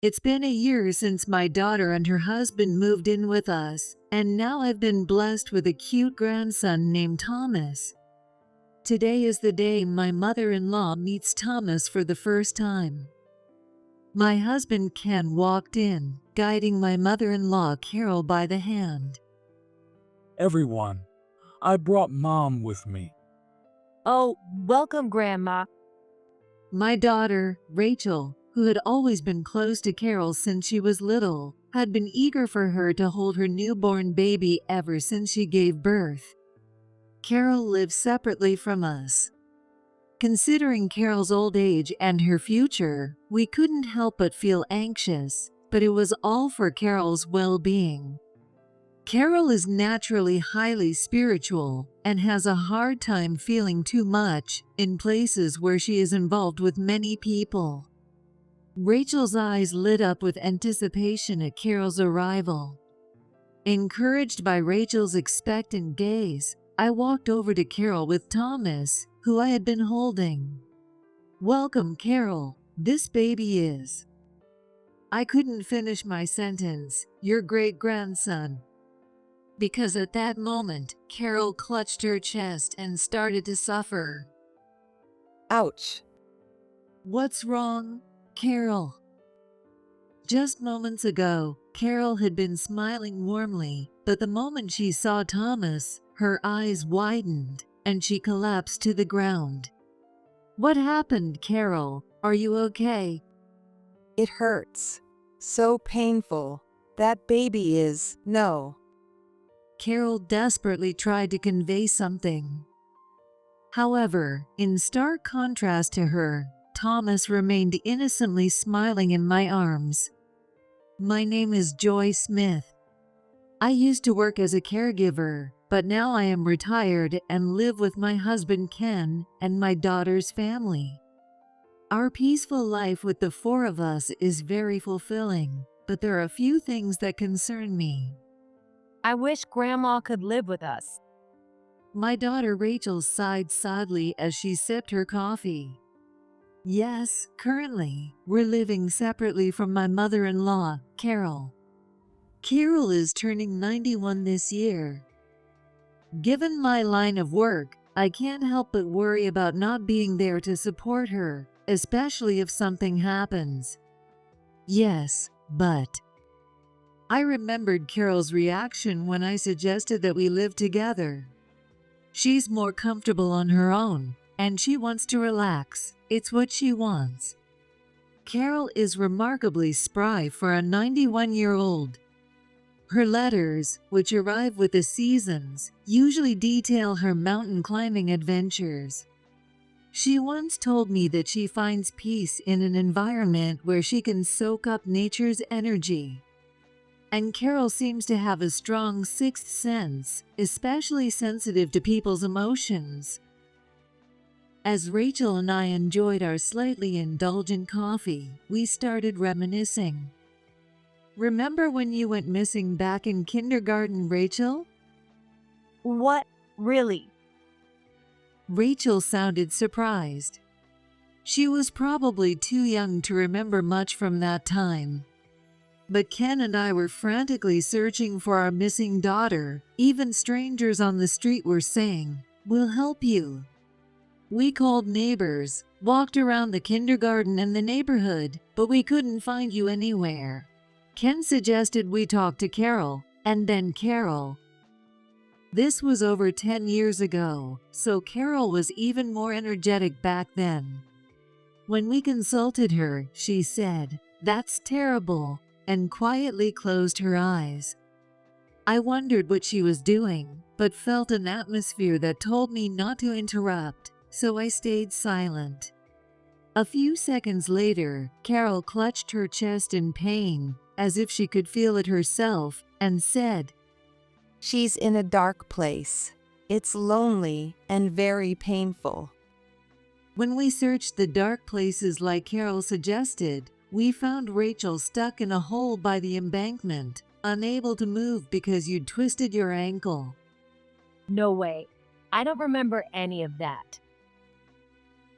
It's been a year since my daughter and her husband moved in with us, and now I've been blessed with a cute grandson named Thomas. Today is the day my mother-in-law meets Thomas for the first time. My husband Ken walked in, guiding my mother-in-law Carol by the hand. Everyone, I brought Mom with me. Oh, welcome, Grandma. My daughter, Rachel, who had always been close to Carol since she was little, had been eager for her to hold her newborn baby ever since she gave birth. Carol lives separately from us. Considering Carol's old age and her future, we couldn't help but feel anxious, but it was all for Carol's well-being. Carol is naturally highly spiritual and has a hard time feeling too much in places where she is involved with many people. Rachel's eyes lit up with anticipation at Carol's arrival. Encouraged by Rachel's expectant gaze, I walked over to Carol with Thomas, who I had been holding. "Welcome, Carol. This baby is..." I couldn't finish my sentence, "your great-grandson," because at that moment, Carol clutched her chest and started to suffer. Ouch. "What's wrong, Carol?" Just moments ago, Carol had been smiling warmly, but the moment she saw Thomas, her eyes widened, and she collapsed to the ground. "What happened, Carol? Are you okay?" It hurts. So painful. That baby is, no. Carol desperately tried to convey something. However, in stark contrast to her, Thomas remained innocently smiling in my arms. "My name is Joy Smith. I used to work as a caregiver, but now I am retired and live with my husband Ken and my daughter's family. Our peaceful life with the four of us is very fulfilling, but there are a few things that concern me." I wish Grandma could live with us. My daughter Rachel sighed sadly as she sipped her coffee. "Yes, currently, we're living separately from my mother-in-law, Carol. Carol is turning 91 this year. Given my line of work, I can't help but worry about not being there to support her, especially if something happens." "Yes, but..." I remembered Carol's reaction when I suggested that we live together. She's more comfortable on her own, and she wants to relax. It's what she wants. Carol is remarkably spry for a 91-year-old. Her letters, which arrive with the seasons, usually detail her mountain climbing adventures. She once told me that she finds peace in an environment where she can soak up nature's energy. And Carol seems to have a strong sixth sense, especially sensitive to people's emotions. As Rachel and I enjoyed our slightly indulgent coffee, we started reminiscing. "Remember when you went missing back in kindergarten, Rachel?" What? Really? Rachel sounded surprised. She was probably too young to remember much from that time. But Ken and I were frantically searching for our missing daughter. Even strangers on the street were saying, "We'll help you." We called neighbors, walked around the kindergarten and the neighborhood, but we couldn't find you anywhere. Ken suggested we talk to Carol, and then Carol. This was over 10 years ago, so Carol was even more energetic back then. When we consulted her, she said, "That's terrible," and quietly closed her eyes. I wondered what she was doing, but felt an atmosphere that told me not to interrupt, so I stayed silent. A few seconds later, Carol clutched her chest in pain, as if she could feel it herself, and said, She's in a dark place. It's lonely and very painful. When we searched the dark places like Carol suggested, we found Rachel stuck in a hole by the embankment, unable to move because you'd twisted your ankle. No way. I don't remember any of that.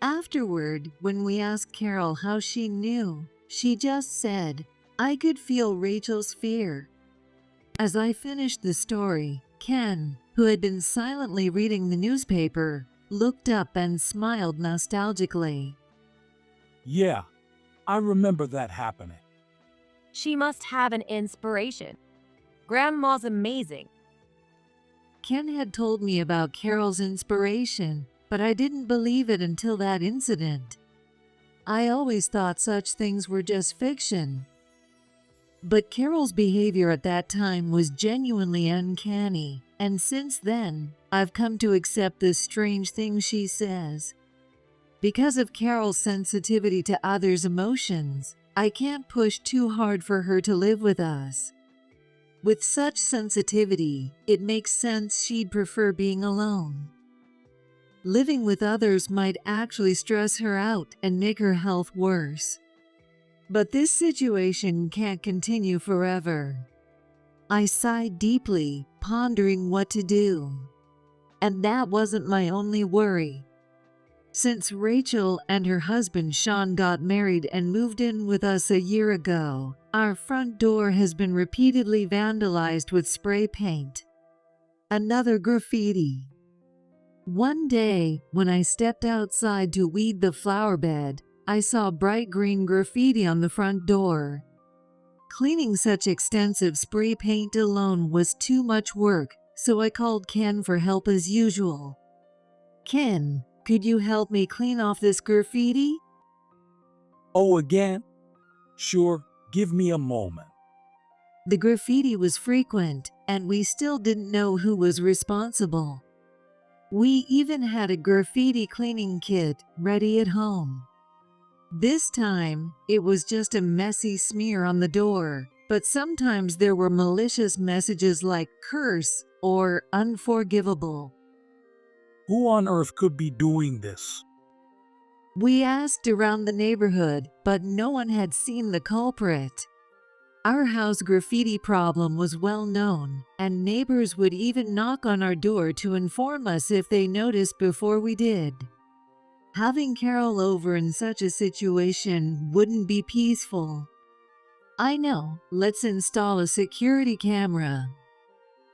Afterward, when we asked Carol how she knew, she just said, I could feel Rachel's fear. As I finished the story, Ken, who had been silently reading the newspaper, looked up and smiled nostalgically. Yeah, I remember that happening. She must have an inspiration. Grandma's amazing. Ken had told me about Carol's inspiration, but I didn't believe it until that incident. I always thought such things were just fiction. But Carol's behavior at that time was genuinely uncanny, and since then, I've come to accept the strange things she says. Because of Carol's sensitivity to others' emotions, I can't push too hard for her to live with us. With such sensitivity, it makes sense she'd prefer being alone. Living with others might actually stress her out and make her health worse. But this situation can't continue forever. I sighed deeply, pondering what to do. And that wasn't my only worry. Since Rachel and her husband Sean got married and moved in with us a year ago, our front door has been repeatedly vandalized with spray paint. Another graffiti. One day, when I stepped outside to weed the flower bed, I saw bright green graffiti on the front door. Cleaning such extensive spray paint alone was too much work, so I called Ken for help as usual. Ken, could you help me clean off this graffiti? Oh, again? Sure, give me a moment. The graffiti was frequent, and we still didn't know who was responsible. We even had a graffiti cleaning kit ready at home. This time, it was just a messy smear on the door, but sometimes there were malicious messages like curse or unforgivable. Who on earth could be doing this? We asked around the neighborhood, but no one had seen the culprit. Our house graffiti problem was well known, and neighbors would even knock on our door to inform us if they noticed before we did. Having Carol over in such a situation wouldn't be peaceful. I know, let's install a security camera.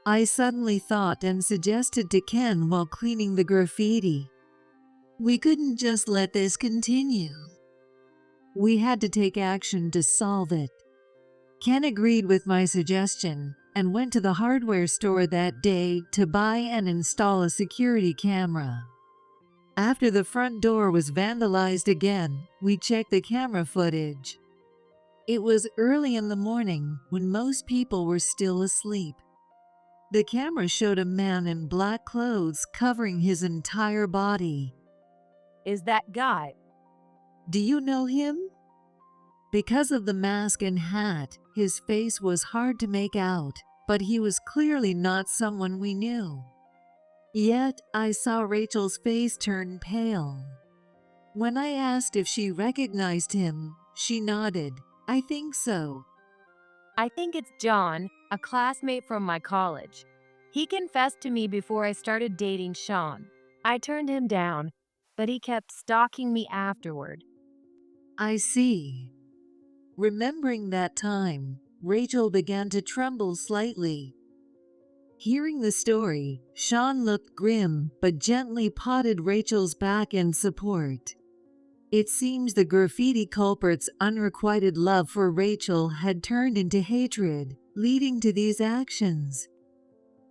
I suddenly thought and suggested to Ken while cleaning the graffiti. We couldn't just let this continue. We had to take action to solve it. Ken agreed with my suggestion and went to the hardware store that day to buy and install a security camera. After the front door was vandalized again, we checked the camera footage. It was early in the morning when most people were still asleep. The camera showed a man in black clothes covering his entire body. Is that guy? Do you know him? Because of the mask and hat, his face was hard to make out, but he was clearly not someone we knew. Yet, I saw Rachel's face turn pale. When I asked if she recognized him, she nodded. I think so. I think it's John, a classmate from my college. He confessed to me before I started dating Sean. I turned him down, but he kept stalking me afterward. I see. Remembering that time, Rachel began to tremble slightly. Hearing the story, Sean looked grim but gently patted Rachel's back in support. It seems the graffiti culprit's unrequited love for Rachel had turned into hatred, leading to these actions.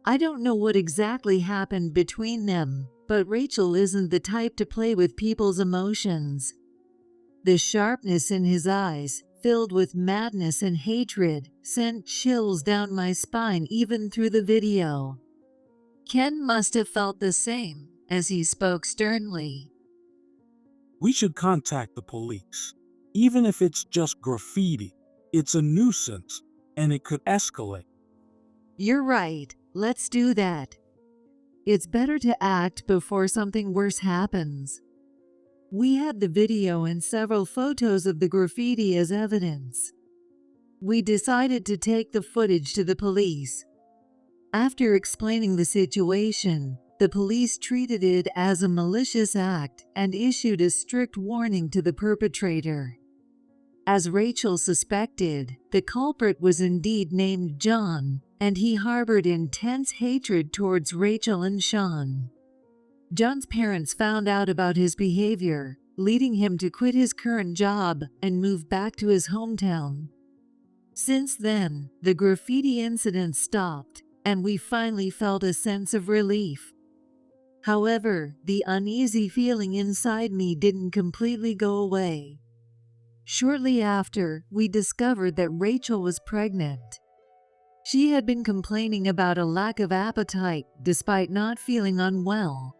I don't know what exactly happened between them, but Rachel isn't the type to play with people's emotions. The sharpness in his eyes, filled with madness and hatred, sent chills down my spine even through the video. Ken must have felt the same, as he spoke sternly. We should contact the police. Even if it's just graffiti, it's a nuisance, and it could escalate. You're right, let's do that. It's better to act before something worse happens. We had the video and several photos of the graffiti as evidence. We decided to take the footage to the police. After explaining the situation, the police treated it as a malicious act and issued a strict warning to the perpetrator. As Rachel suspected, the culprit was indeed named John, and he harbored intense hatred towards Rachel and Sean. John's parents found out about his behavior, leading him to quit his current job and move back to his hometown. Since then, the graffiti incident stopped, and we finally felt a sense of relief. However, the uneasy feeling inside me didn't completely go away. Shortly after, we discovered that Rachel was pregnant. She had been complaining about a lack of appetite despite not feeling unwell.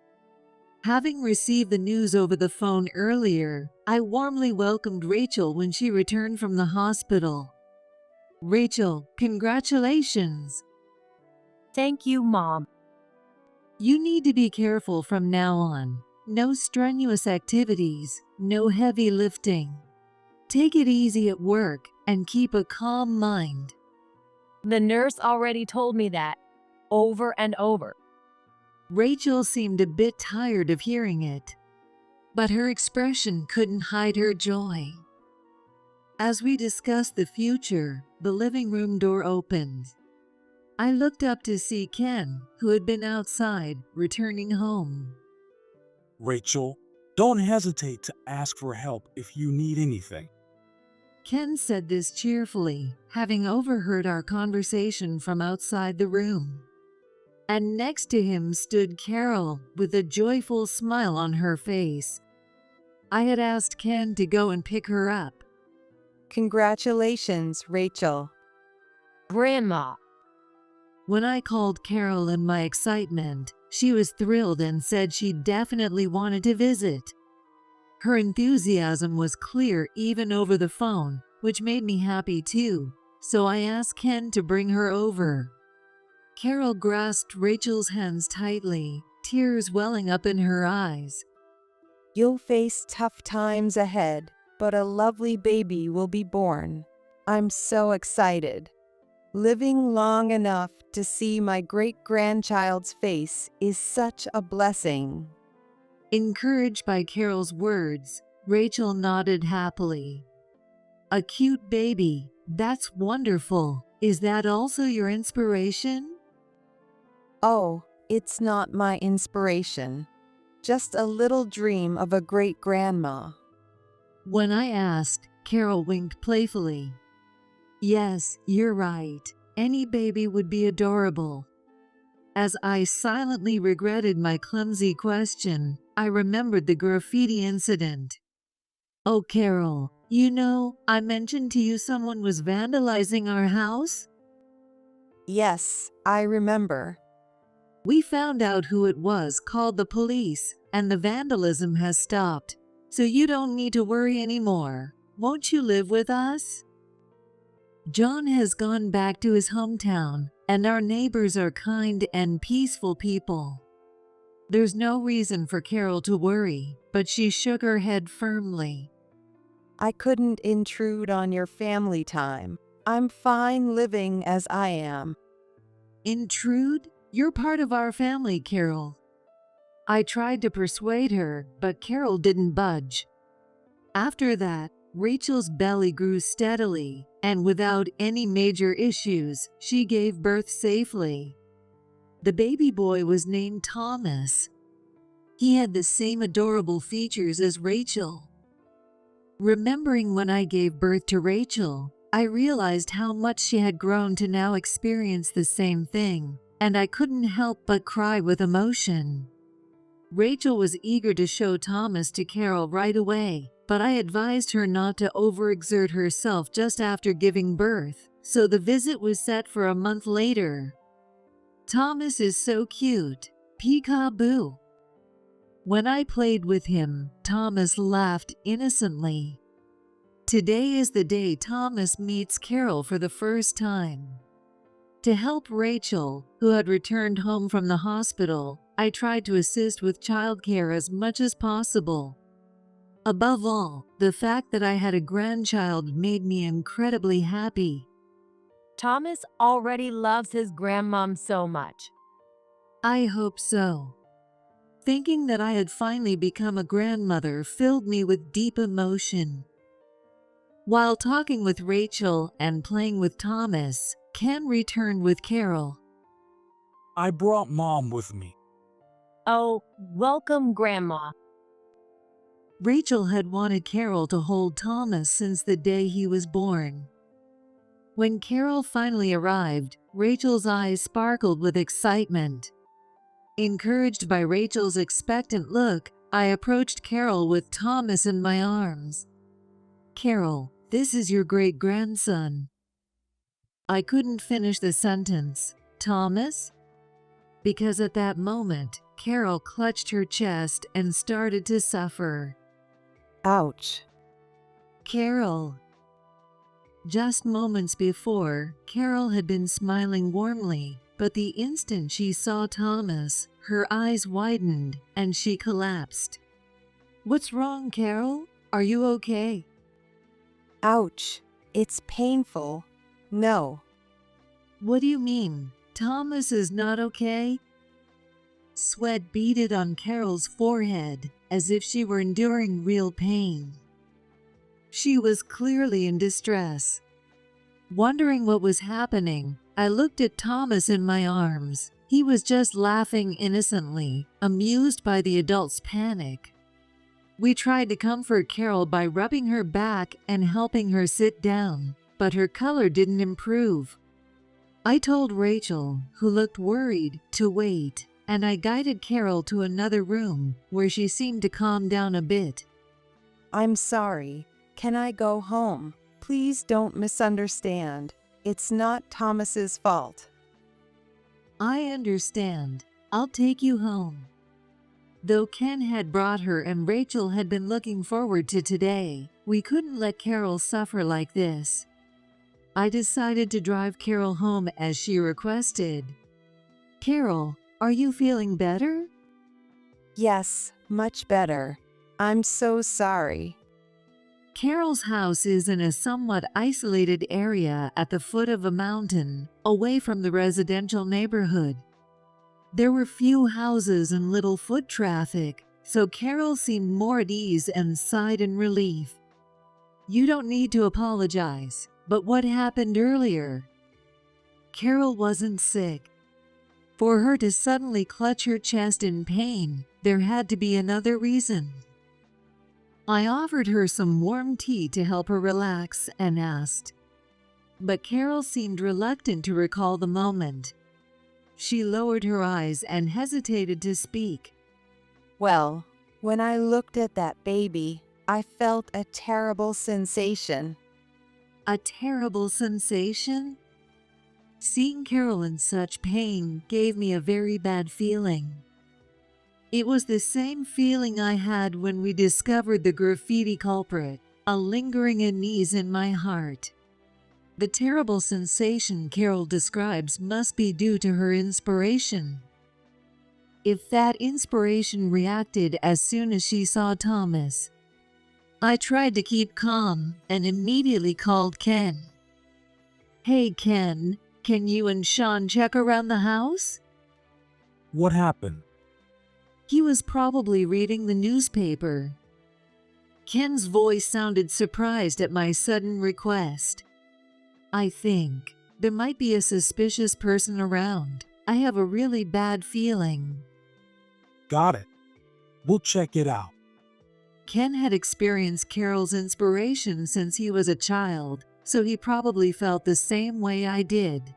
Having received the news over the phone earlier, I warmly welcomed Rachel when she returned from the hospital. Rachel, congratulations! Thank you, Mom. You need to be careful from now on. No strenuous activities, no heavy lifting. Take it easy at work and keep a calm mind. The nurse already told me that, over and over. Rachel seemed a bit tired of hearing it, but her expression couldn't hide her joy. As we discussed the future, the living room door opened. I looked up to see Ken, who had been outside, returning home. Rachel, don't hesitate to ask for help if you need anything. Ken said this cheerfully, having overheard our conversation from outside the room. And next to him stood Carol, with a joyful smile on her face. I had asked Ken to go and pick her up. Congratulations, Rachel. Grandma. When I called Carol in my excitement, she was thrilled and said she definitely wanted to visit. Her enthusiasm was clear even over the phone, which made me happy too, so I asked Ken to bring her over. Carol grasped Rachel's hands tightly, tears welling up in her eyes. You'll face tough times ahead, but a lovely baby will be born. I'm so excited. Living long enough to see my great-grandchild's face is such a blessing. Encouraged by Carol's words, Rachel nodded happily. A cute baby, that's wonderful. Is that also your inspiration? Oh, it's not my inspiration. Just a little dream of a great-grandma. When I asked, Carol winked playfully. Yes, you're right. Any baby would be adorable. As I silently regretted my clumsy question, I remembered the graffiti incident. Oh, Carol, you know, I mentioned to you someone was vandalizing our house? Yes, I remember. We found out who it was, called the police, and the vandalism has stopped. So you don't need to worry anymore. Won't you live with us? John has gone back to his hometown, and our neighbors are kind and peaceful people. There's no reason for Carol to worry, but she shook her head firmly. I couldn't intrude on your family time. I'm fine living as I am. Intrude? You're part of our family, Carol. I tried to persuade her, but Carol didn't budge. After that, Rachel's belly grew steadily, and without any major issues, she gave birth safely. The baby boy was named Thomas. He had the same adorable features as Rachel. Remembering when I gave birth to Rachel, I realized how much she had grown to now experience the same thing, and I couldn't help but cry with emotion. Rachel was eager to show Thomas to Carol right away, but I advised her not to overexert herself just after giving birth, so the visit was set for a month later. Thomas is so cute. Peekaboo. When I played with him, Thomas laughed innocently. Today is the day Thomas meets Carol for the first time. To help Rachel, who had returned home from the hospital, I tried to assist with childcare as much as possible. Above all, the fact that I had a grandchild made me incredibly happy. Thomas already loves his grandmom so much. I hope so. Thinking that I had finally become a grandmother filled me with deep emotion. While talking with Rachel and playing with Thomas, Ken returned with Carol. I brought Mom with me. Oh, welcome, Grandma. Rachel had wanted Carol to hold Thomas since the day he was born. When Carol finally arrived, Rachel's eyes sparkled with excitement. Encouraged by Rachel's expectant look, I approached Carol with Thomas in my arms. "Carol, this is your great-grandson." I couldn't finish the sentence. "Thomas?" Because at that moment, Carol clutched her chest and started to suffer. Ouch. "Carol." Just moments before, Carol had been smiling warmly, but the instant she saw Thomas, her eyes widened and she collapsed. "What's wrong, Carol? Are you okay?" Ouch. It's painful. No. "What do you mean? Thomas is not okay?" Sweat beaded on Carol's forehead, as if she were enduring real pain. She was clearly in distress. Wondering what was happening, I looked at Thomas in my arms. He was just laughing innocently, amused by the adult's panic. We tried to comfort Carol by rubbing her back and helping her sit down, but her color didn't improve. I told Rachel, who looked worried, to wait, and I guided Carol to another room where she seemed to calm down a bit. I'm sorry. Can I go home? Please don't misunderstand. It's not Thomas's fault. "I understand. I'll take you home." Though Ken had brought her and Rachel had been looking forward to today, we couldn't let Carol suffer like this. I decided to drive Carol home as she requested. "Carol, are you feeling better?" Yes, much better. I'm so sorry. Carol's house is in a somewhat isolated area at the foot of a mountain, away from the residential neighborhood. There were few houses and little foot traffic, so Carol seemed more at ease and sighed in relief. "You don't need to apologize, but what happened earlier?" Carol wasn't sick. For her to suddenly clutch her chest in pain, there had to be another reason. I offered her some warm tea to help her relax and asked. But Carol seemed reluctant to recall the moment. She lowered her eyes and hesitated to speak. Well, when I looked at that baby, I felt a terrible sensation. A terrible sensation? Seeing Carol in such pain gave me a very bad feeling. It was the same feeling I had when we discovered the graffiti culprit, a lingering unease in my heart. The terrible sensation Carol describes must be due to her inspiration. If that inspiration reacted as soon as she saw Thomas. I tried to keep calm and immediately called Ken. "Hey Ken, can you and Sean check around the house?" What happened? He was probably reading the newspaper. Ken's voice sounded surprised at my sudden request. "I think there might be a suspicious person around. I have a really bad feeling." Got it. We'll check it out. Ken had experienced Carol's inspiration since he was a child, so he probably felt the same way I did.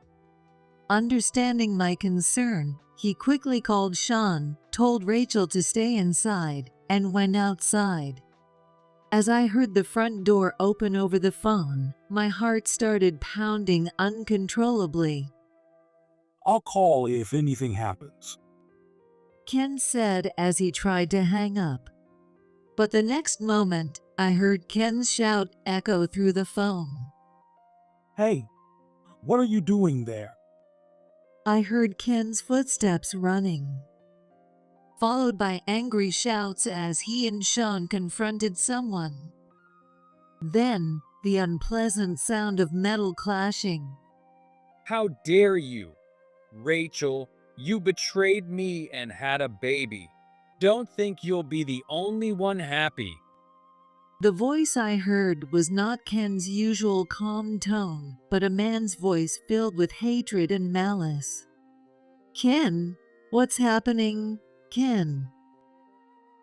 Understanding my concern, he quickly called Sean, told Rachel to stay inside, and went outside. As I heard the front door open over the phone, my heart started pounding uncontrollably. I'll call if anything happens. Ken said as he tried to hang up. But the next moment, I heard Ken's shout echo through the phone. Hey, what are you doing there? I heard Ken's footsteps running, followed by angry shouts as he and Sean confronted someone. Then, the unpleasant sound of metal clashing. How dare you? Rachel, you betrayed me and had a baby. Don't think you'll be the only one happy. The voice I heard was not Ken's usual calm tone, but a man's voice filled with hatred and malice. "Ken, what's happening, Ken?"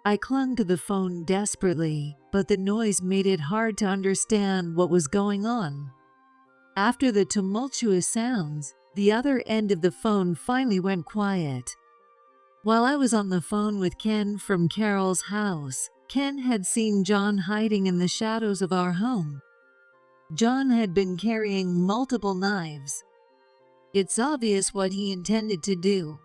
I clung to the phone desperately, but the noise made it hard to understand what was going on. After the tumultuous sounds, the other end of the phone finally went quiet. While I was on the phone with Ken from Carol's house, Ken had seen John hiding in the shadows of our home. John had been carrying multiple knives. It's obvious what he intended to do.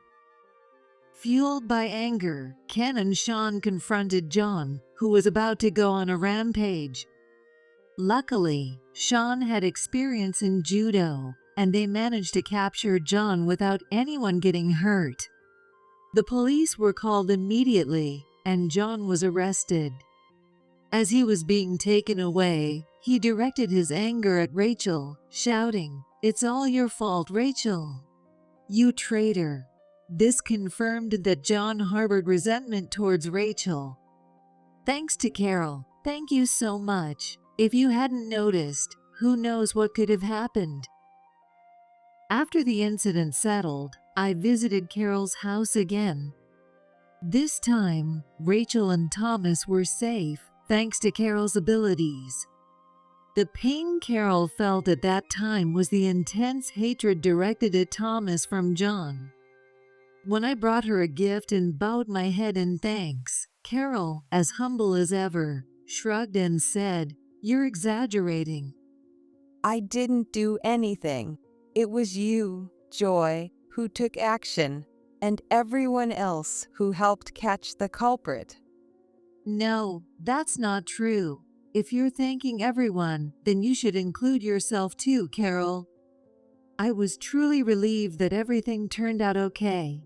Fueled by anger, Ken and Sean confronted John, who was about to go on a rampage. Luckily, Sean had experience in judo, and they managed to capture John without anyone getting hurt. The police were called immediately, and John was arrested. As he was being taken away, he directed his anger at Rachel, shouting, "It's all your fault, Rachel. You traitor." This confirmed that John harbored resentment towards Rachel. Thanks to Carol, thank you so much. If you hadn't noticed, who knows what could have happened. After the incident settled, I visited Carol's house again. This time, Rachel and Thomas were safe, thanks to Carol's abilities. The pain Carol felt at that time was the intense hatred directed at Thomas from John. When I brought her a gift and bowed my head in thanks, Carol, as humble as ever, shrugged and said, "You're exaggerating." I didn't do anything. It was you, Joy, who took action, and everyone else who helped catch the culprit. No, that's not true. If you're thanking everyone, then you should include yourself too, Carol. I was truly relieved that everything turned out okay.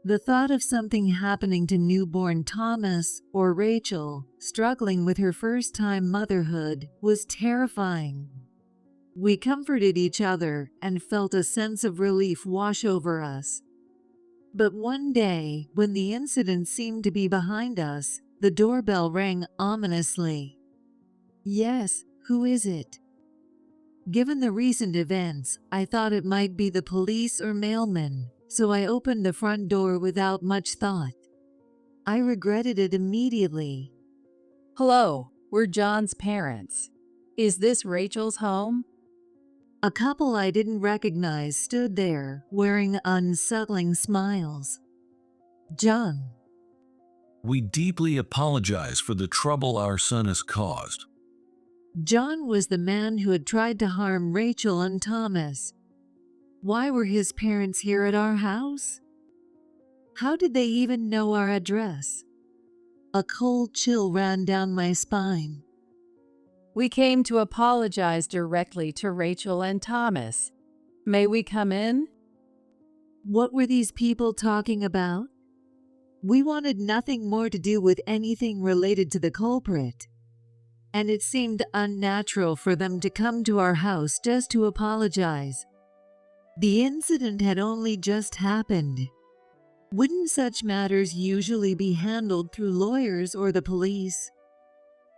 The thought of something happening to newborn Thomas or Rachel, struggling with her first-time motherhood, was terrifying. We comforted each other and felt a sense of relief wash over us. But one day, when the incident seemed to be behind us, the doorbell rang ominously. "Yes, who is it?" Given the recent events, I thought it might be the police or mailman, so I opened the front door without much thought. I regretted it immediately. Hello, we're John's parents. Is this Rachel's home? A couple I didn't recognize stood there, wearing unsettling smiles. "John." We deeply apologize for the trouble our son has caused. John was the man who had tried to harm Rachel and Thomas. Why were his parents here at our house? How did they even know our address? A cold chill ran down my spine. We came to apologize directly to Rachel and Thomas. May we come in? What were these people talking about? We wanted nothing more to do with anything related to the culprit, and it seemed unnatural for them to come to our house just to apologize. The incident had only just happened. Wouldn't such matters usually be handled through lawyers or the police?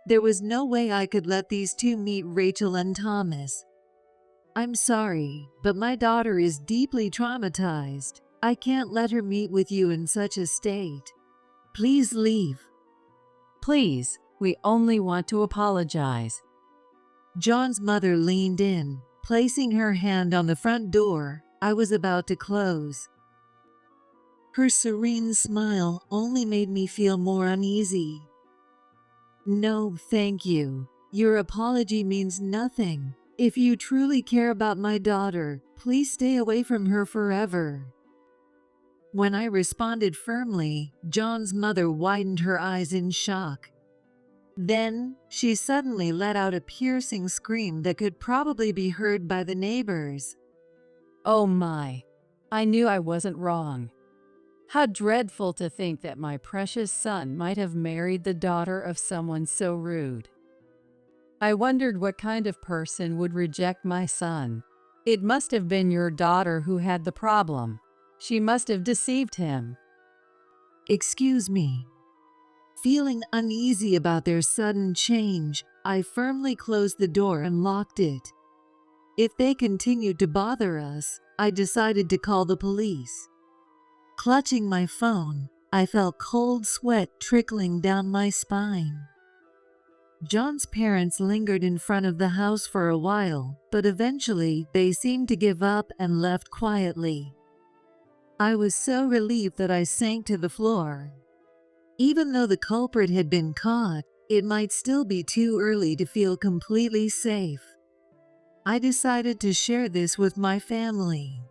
There was no way I could let these two meet Rachel and Thomas. "I'm sorry, but my daughter is deeply traumatized. I can't let her meet with you in such a state. Please leave." Please, we only want to apologize. John's mother leaned in, placing her hand on the front door I was about to close. Her serene smile only made me feel more uneasy. "No, thank you. Your apology means nothing. If you truly care about my daughter, please stay away from her forever." When I responded firmly, John's mother widened her eyes in shock. Then, she suddenly let out a piercing scream that could probably be heard by the neighbors. Oh my, I knew I wasn't wrong. How dreadful to think that my precious son might have married the daughter of someone so rude. I wondered what kind of person would reject my son. It must have been your daughter who had the problem. She must have deceived him. "Excuse me." Feeling uneasy about their sudden change, I firmly closed the door and locked it. If they continued to bother us, I decided to call the police. Clutching my phone, I felt cold sweat trickling down my spine. John's parents lingered in front of the house for a while, but eventually they seemed to give up and left quietly. I was so relieved that I sank to the floor. Even though the culprit had been caught, it might still be too early to feel completely safe. I decided to share this with my family.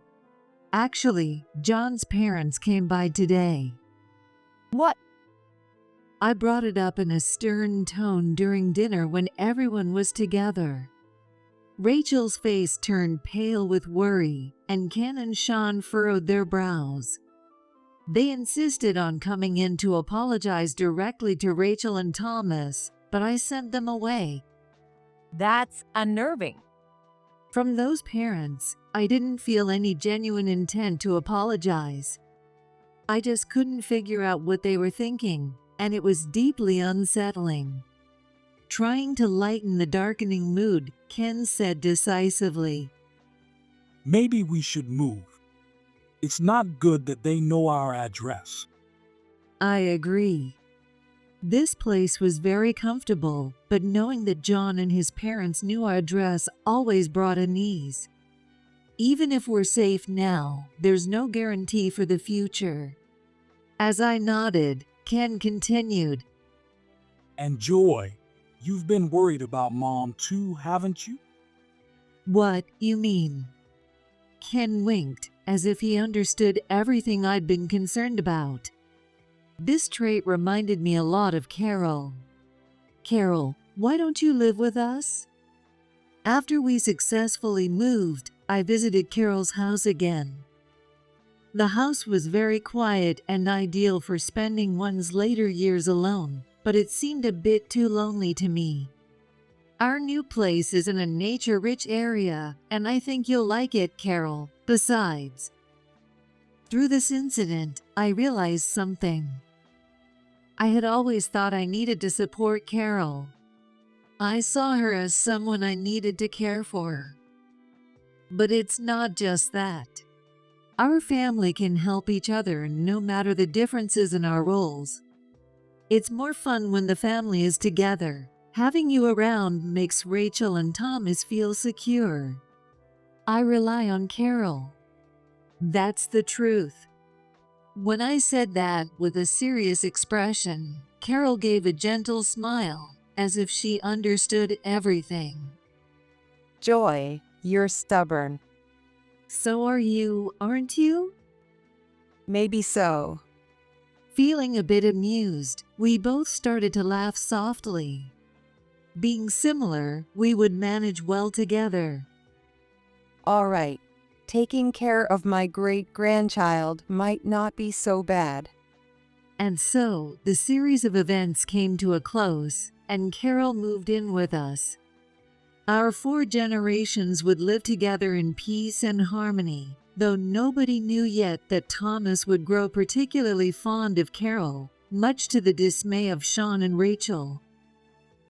Actually, John's parents came by today. What? I brought it up in a stern tone during dinner when everyone was together. Rachel's face turned pale with worry, and Ken and Sean furrowed their brows. They insisted on coming in to apologize directly to Rachel and Thomas, but I sent them away. That's unnerving. From those parents, I didn't feel any genuine intent to apologize. I just couldn't figure out what they were thinking, and it was deeply unsettling. Trying to lighten the darkening mood, Ken said decisively, Maybe we should move. It's not good that they know our address. I agree. This place was very comfortable, but knowing that John and his parents knew our address always brought unease. Even if we're safe now, there's no guarantee for the future. As I nodded, Ken continued, And Joy, you've been worried about Mom too, haven't you? What you mean? Ken winked, as if he understood everything I'd been concerned about. This trait reminded me a lot of Carol. Carol, why don't you live with us? After we successfully moved, I visited Carol's house again. The house was very quiet and ideal for spending one's later years alone, but it seemed a bit too lonely to me. Our new place is in a nature-rich area, and I think you'll like it, Carol. Besides, through this incident, I realized something. I had always thought I needed to support Carol. I saw her as someone I needed to care for. But it's not just that. Our family can help each other no matter the differences in our roles. It's more fun when the family is together. Having you around makes Rachel and Thomas feel secure. I rely on Carol. That's the truth. When I said that with a serious expression, Carol gave a gentle smile, as if she understood everything. Joy, you're stubborn. So are you, aren't you? Maybe so. Feeling a bit amused, we both started to laugh softly. Being similar, we would manage well together. All right. Taking care of my great-grandchild might not be so bad. And so, the series of events came to a close, and Carol moved in with us. Our 4 generations would live together in peace and harmony, though nobody knew yet that Thomas would grow particularly fond of Carol, much to the dismay of Sean and Rachel.